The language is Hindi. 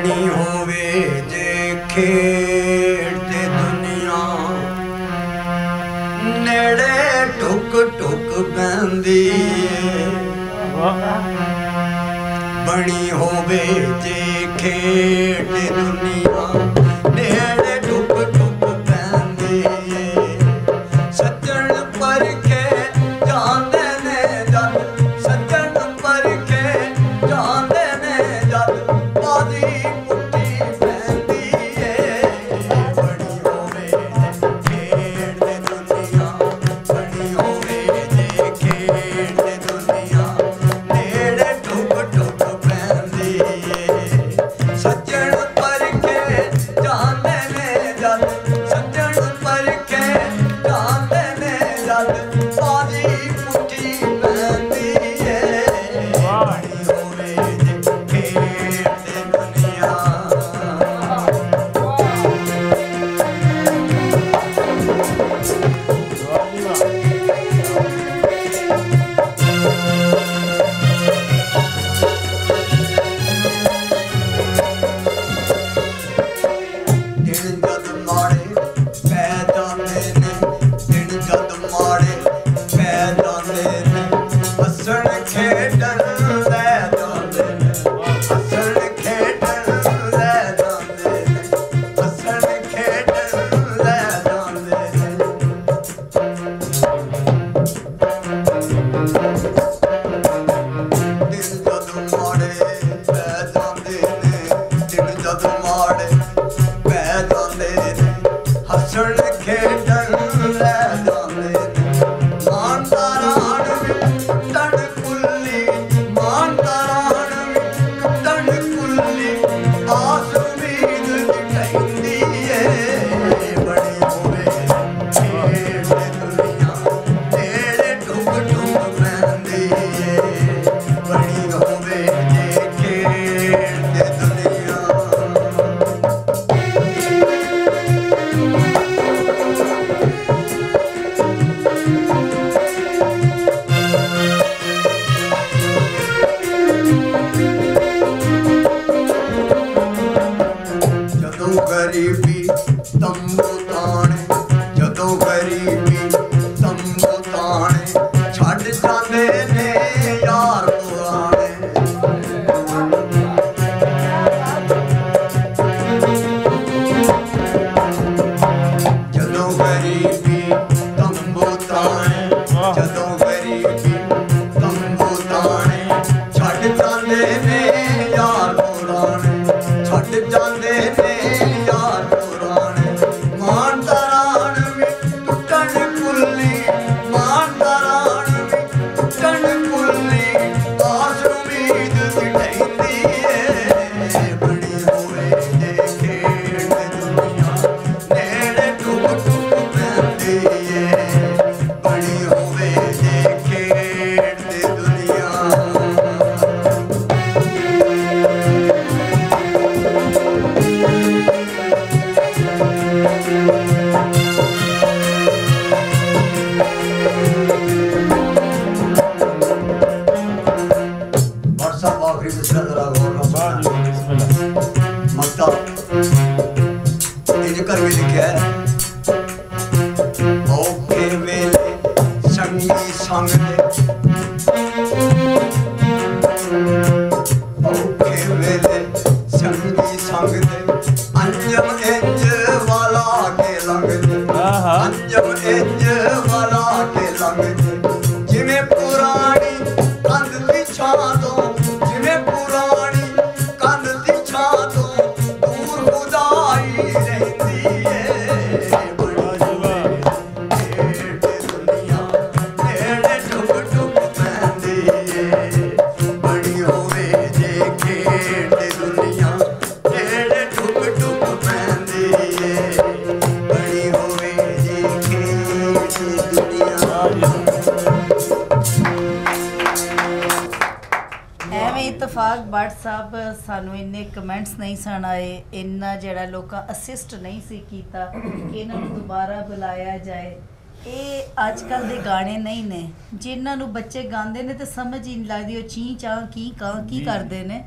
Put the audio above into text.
बनी होवे जे खेड़ ते दुनिया नेड़े टुक टुक बंदी बनी होवे जे खेड़ ते दुनिया नेड़े टुक टुक बंदी सज्जन पर के जाने ने जद सज्जन पर के जाने ने जद पादी पुट्टी बंदी बनी होवे जे खेड़ ते दुनिया बनी होवे जे खेड़ ते दुनिया नेड़े टुक टुक बंदी सज्जन पर के जाने ने जद सज्जन पर के जाने ने जद पादी पुट्टी बंदी बनी होवे जे खेड़ ते दुनिया दिन जद माड़े पै जांदे ने दिन जद माड़े पै जांदे ने हसण खेडण लै जांदे ने हसण खेडण लै जांदे ने हसण खेडण लै जांदे ने दिन जद माड़े पै जांदे ने दिन जद माड़े पै जांदे ने हसण खेडण लै जांदे ने मानदारान भी टुटण कुल्ली मानदारान भी टुटण कुल्ली आस उम्मीद दिखैंदी बनी होवे खेड़ ते दुनिया नेड़े टुक टुक बंदी बनी होवे जे खेड़ ते दुनिया ਜਦੋਂ ਗਰੀਬੀ ਤੰਬੂ ਤਾਣੇ ਜਦੋਂ ਗਰੀਬੀ ਤੰਬੂ ਤਾਣੇ ਛੱਡ ਜਾਂਦੇ ਨੇ ਯਾਰ ਪੁਰਾਣੇ ਜਦੋਂ ਗਰੀਬੀ ਤੰਬੂ ਤਾਣੇ ਜਦੋਂ ਗਰੀਬੀ ਤੰਬੂ ਤਾਣੇ ਛੱਡ ਜਾਂਦੇ ਨੇ ਯਾਰ ਪੁਰਾਣੇ ਛੱਡ ਜਾਂਦੇ ਨੇ ਯਾਰ ਪੁਰਾਣੇ ਮਾਨਦਾਰਾਨ ਵੀ ਟੁੱਟਣ ਕੁੱਲੀ ਮਾਨਦਾਰਾਨ ਵੀ ਟੁੱਟਣ ਕੁੱਲੀ ਆਸ ਉਮੀਦ ਦਿਖਾਉਂਦੀ ਬਣੀ ਹੋਵੇ ਜੇ ਖੇਡ ਤੇ ਦੁਨੀਆ ਨੇੜੇ ਟੁਕ ਟੁਕ ਪੈਂਦੀ ਬਣੀ ਹੋਵੇ ਜੇ ਖੇਡ ਤੇ ਦੁਨੀਆ और सब आखिरी मिसरा जरा गौर से सुनना मक्ता इनकर भी लिखा है औखे वेले संगी संग दे औखे वेले संगी संग दे अंजम इंज वाला के लंग दे अंजम इंज वाला के लंग दे जिवें पुरानी कंध दी छां तो जिवें पुरानी कंध दी छां तो दूर खुदाई रहंदी बनी होवे खेड़ ते दुनिया नेड़े टुक टुक पैंदी बनी होवे जे खेड़ ते दुनिया नेड़े टुक टुक पैंदी बनी होवे जे खेड़ ते दुनिया ਐਵੇਂ ਇਤਫਾਕ ਭੱਟ ਸਾਹਿਬ ਸਾਨੂੰ ਇੰਨੇ ਕਮੈਂਟਸ ਨਹੀਂ ਸਣ ਆਏ ਇੰਨਾ ਜਿਹੜਾ ਲੋਕਾਂ ਅਸਿਸਟ ਨਹੀਂ ਸੀ ਕੀਤਾ ਕਿ ਇਹਨਾਂ ਨੂੰ ਦੁਬਾਰਾ ਬੁਲਾਇਆ ਜਾਏ ਇਹ ਅੱਜ ਕੱਲ ਦੇ ਗਾਣੇ ਨਹੀਂ ਨੇ ਜਿਨ੍ਹਾਂ ਨੂੰ ਬੱਚੇ ਗਾਉਂਦੇ ਨੇ ਤੇ ਸਮਝ ਹੀ ਨਹੀਂ ਲੱਗਦੀ ਉਹ ਚੀਂ ਚਾਂ ਕੀ ਕਾਂ ਕੀ ਕਰਦੇ ਨੇ।